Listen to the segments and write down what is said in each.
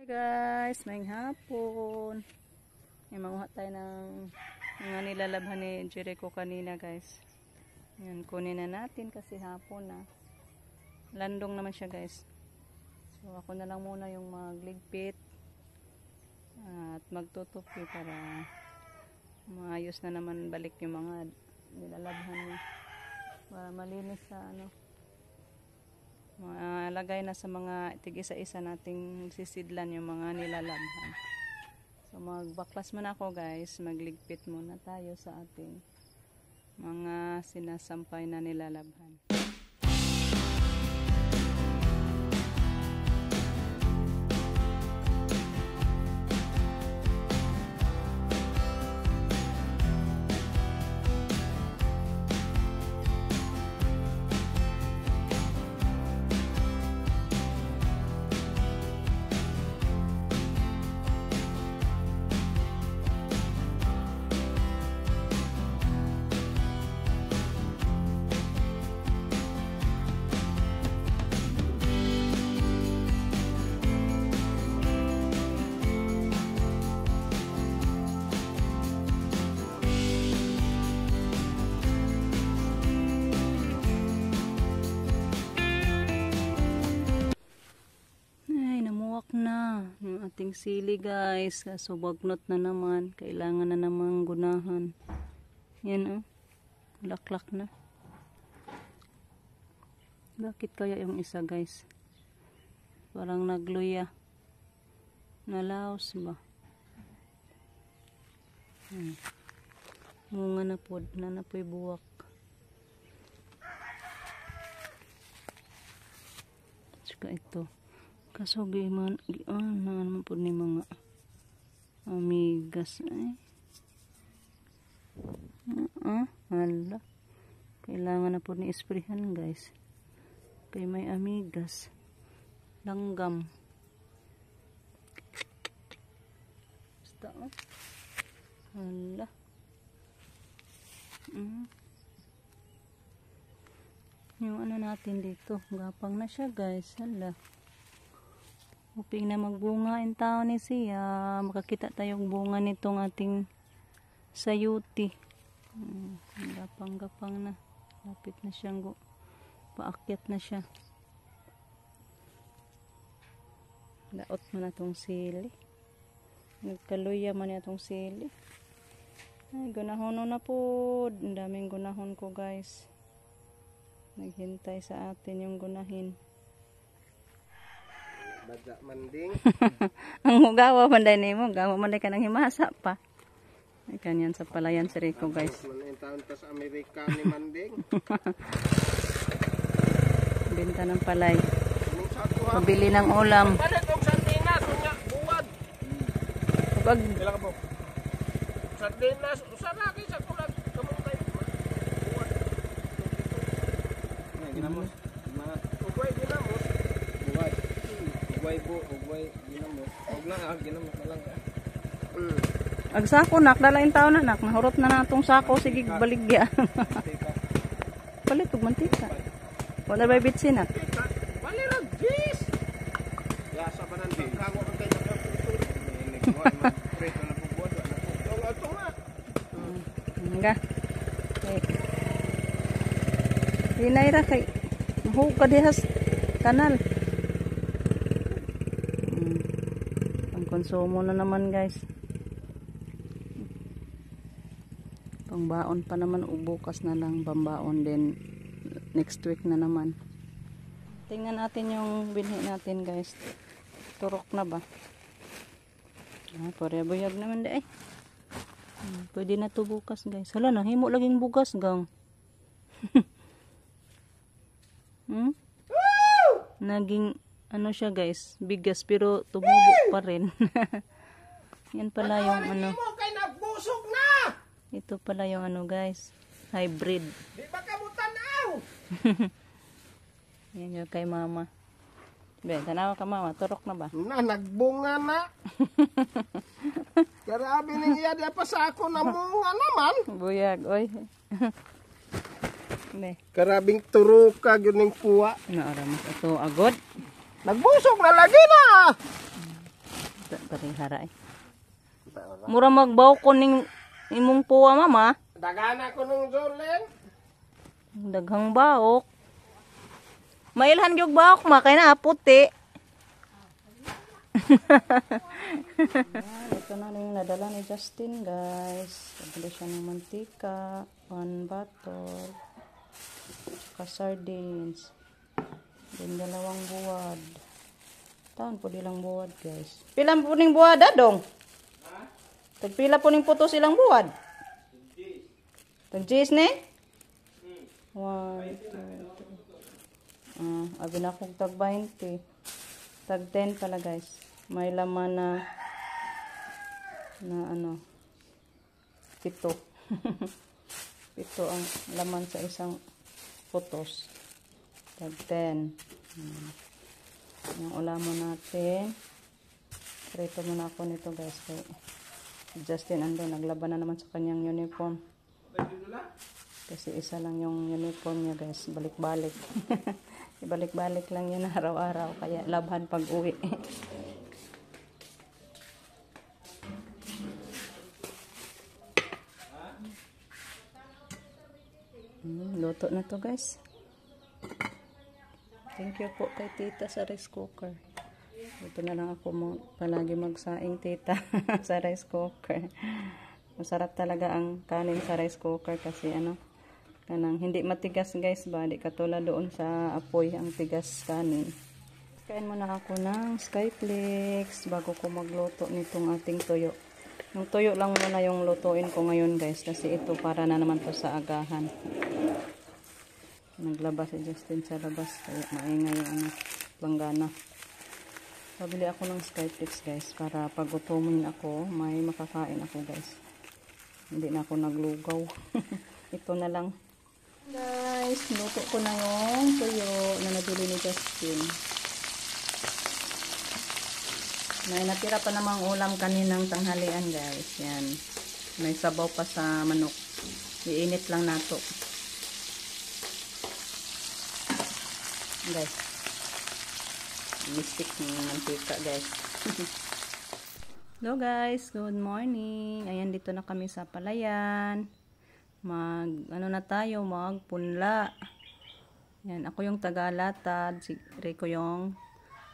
Hey guys, maing hapon. May manguha tayo ng mga nilalabhan ni Jericho kanina guys. Yan, kunin na natin kasi hapon na. Landong naman siya guys. So ako na lang muna yung magligpit at magtutupi para maayos na naman balik yung mga nilalabhan niya. Para malinis sa ano. Malagay na sa mga tig-isa-isa nating sisidlan yung mga nilalabhan. So magbaklas muna ako guys, magligpit muna tayo sa ating mga sinasampay na nilalabhan. Na yung ating sili guys, kaso bagnot na naman, kailangan na namang gunahan. Yan laklak na. Bakit kaya yung isa guys parang nagluya, nalaos ba? Munga na po na napoy buwak. Tsaka ito kaso giman naman po ni mga amigas ay hala, kailangan na po ni isprehan guys kay may amigas langgam basta hala yung ano natin dito gapang na siya guys, hala. Hoping na magbunga in taon ni siya. Makakita tayong bunga nitong ating sayuti. Gapang-gapang na. Lapit na siyang paakyat na siya. Daot mo na itong sili. Nagkaluya man itong sili. Ay, gunahon na po. Ang daming gunahon ko guys. Naghintay sa atin yung gunahin. Baga manding. Ang hugawa manday nimo, gawa manday ka nang himasa pa. Ay kanyan sa palayan si Rico guys. Ang taon ta sa Amerika ni manding. Benta ng palay. Pabili ng ulam. Palit og sardinas unya buwad. Pag Pila ka po? Sardinas usa na kay sa kulag kamong tayo. Buwad. Ginamos. Ugay ginamos. Buwad. Ugway ginamos. Og na ginamos na lang. ag sako nak dalain taon na nak nahurot na natong sako sige baligya. Palit og mantika. Wala ba bitsin nak? Wala ra bis. Ya sa banan din. Kago ang kay nagputur. Ni kuha man preto na pugod na pugod. Ato na. Nga. Okay. Hinay ra kay mahugad dihas kanal. Konsumo na naman guys. Pangbaon pa naman o bukas na lang pambaon din next week na naman. Tingnan natin yung binhi natin guys. Turok na ba? Parebuyag naman di ay. Pwede na to bukas guys. Hala na, himo laging bugas gang. Naging ano siya guys, bigas pero tumubo pa rin. Yan pala yung ano. Ito pala yung ano guys, hybrid. Di ba ka mo tanaw? Yan yung kay mama. Be, tanaw ka mama, turok na ba? Na nagbunga na. Grabe ning iya di pa sa ako na munga naman. Buyag, oy. Be. Karabing turuka yun ng puwa. Naaramas ito agod. Nagbusog na lagi na. Pariharay. Mura magbaw ko ning imong puwa mama. Dagana ko nung Jorlen. Daghang baok. Mailhan yung baok ma kay na puti. Ito na yung nadala ni Justin guys. Pabili siya ng mantika, 1 bottle, tsaka sardines, then 2 buwad. Taon po dilang buwad guys. Pila po ning buwad adong? Tagpila po ning puto silang buwad? Tag-G's ne? 1, 2, 3. Abi na kong tag 20. Tag 10 pala guys. May laman na ano 7. 7 ang laman sa isang putos. Tag 10. Yung ulamon natin. Prito muna ako nito guys. Kay Justin ando naglaban na naman sa kanyang uniform. Kasi isa lang yung uniform niya guys. Balik-balik. Ibalik-balik lang yun araw-araw. Kaya labhan pag uwi. Luto na to guys. Thank you po kay tita sa rice cooker. Ito na lang ako palagi magsaing tita sa rice cooker. Masarap talaga ang kanin sa rice cooker kasi ano, kanang hindi matigas guys ba, di katulad doon sa apoy ang tigas kanin. Kain muna ako ng Skyflakes bago ko magluto nitong ating tuyo. Yung tuyo lang muna yung lutuin ko ngayon guys kasi ito para na naman to sa agahan. Naglabas si Justin sa labas kaya maingay yung ano, langgana. Pabili ako ng Skyflakes guys para pag gutumin ako may makakain ako guys. Hindi na ako naglugaw. Ito na lang. Guys, luto ko na yung tuyo na nabili ni Justin. May natira pa namang ulam kaninang tanghalian guys. Yan. May sabaw pa sa manok. Iinit lang nato. Guys. Mistik ng mantika guys. Hello guys, good morning. Ayan, dito na kami sa palayan. Ano na tayo, magpunla. Yan, ako yung taga-latad, si Rico yung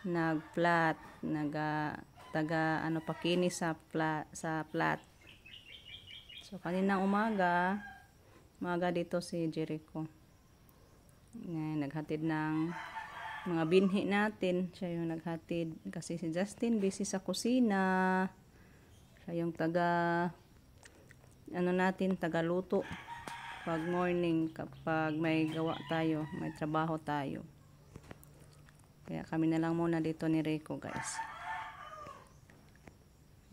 nag-flat, pakinis sa flat. So kaninang umaga dito si Jericho. Yan, naghatid ng mga binhi natin. Siya yung naghatid kasi si Justin busy sa kusina. Siya yung taga luto pag morning kapag may gawa tayo, may trabaho tayo. Kaya kami na lang muna dito ni Rico guys.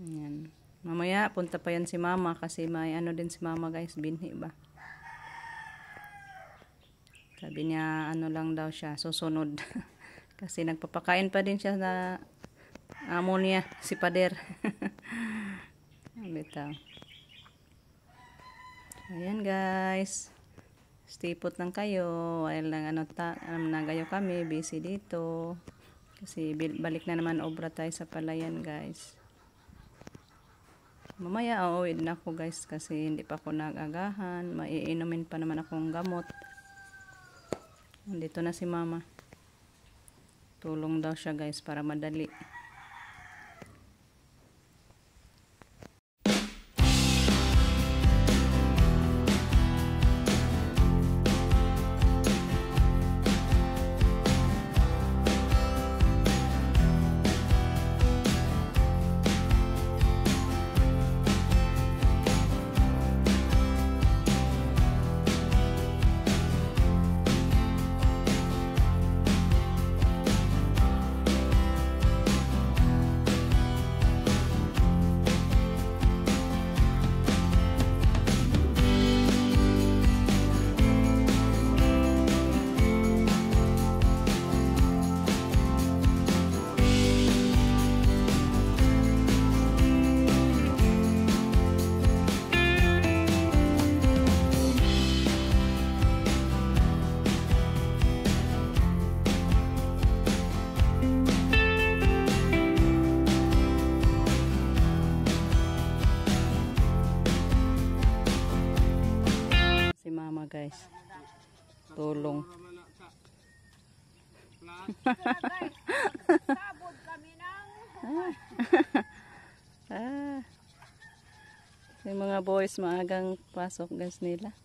Ayan. Mamaya punta pa yan si mama kasi may ano din si mama guys, binhi ba. Sabi niya ano lang daw siya, susunod. Kasi nagpapakain pa din siya na amo niya, si pader. Bitaw. Ayan guys. Stay put lang kayo. While lang nagayo kami, busy dito. Kasi balik na naman obra tayo sa palayan guys. Mamaya uuwi na ako guys kasi hindi pa ako nag-agahan. Maiinumin pa naman akong gamot. Dito na si mama. Tulong daw siya guys para madali. guys. Tulong. Sabod kami ng Ah. Yung mga boys maagang pasok guys nila.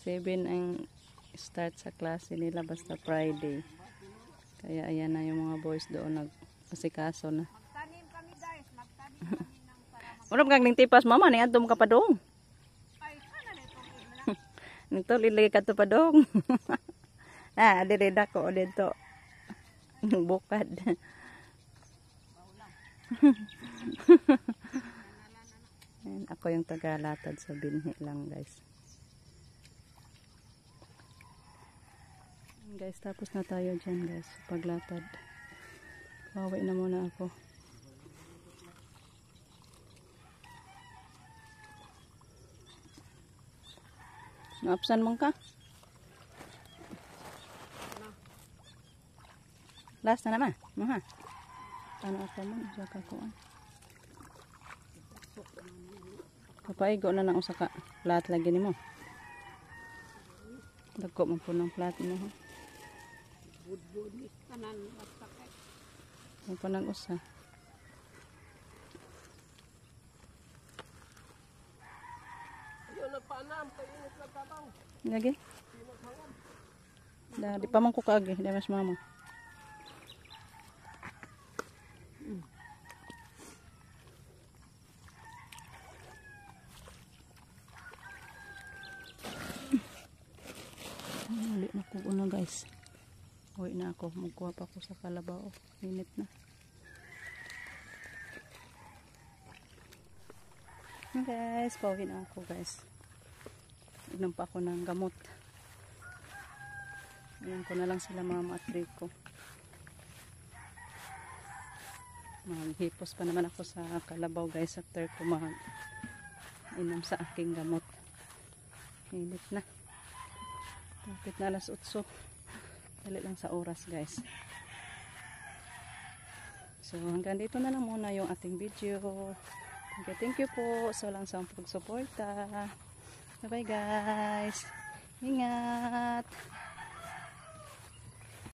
7 ang start sa klase nila basta Friday. Kaya ayan na yung mga boys doon nagpasikaso na. magtanim kami guys, magtanim kami ng para Urap kang ning tipas mama ni adto ka pa dong. ay kana nito mo Nito lili ka to pa dong. Ah, diri dako dito. Bukad. Ayan, ako yung tagalatad sa binhi lang guys. Ayan, guys, tapos na tayo dyan guys. Paglatad. Bawi na muna ako. Naapsan mong ka? Last na naman. Maha. Ano ako man? Sa kakuan. Papaigo na lang usa ka plat lagi nimo. Dagko man po ng plat mo ha. budbud ni tanan basta kay Mo pa nang usa. Ayun, nagpaanam. Kayo nagtatabang. Lagi. Di pa man ko kaagi, di mas mama. Uli na ko una guys. Uwi na ako. Magkuha pa ako sa kalabaw. Minit na. Guys, pauwi na ako guys. Inom pa ako ng gamot. Ayan ko na lang sila mama at Rico. Maghipos pa naman ako sa kalabaw guys after ko inom sa aking gamot. Init na. Kapit na alas 8. Dali lang sa oras guys. So hanggang dito na lang muna yung ating video. Okay, thank you po sa walang sawang pagsuporta. Bye bye guys. Ingat.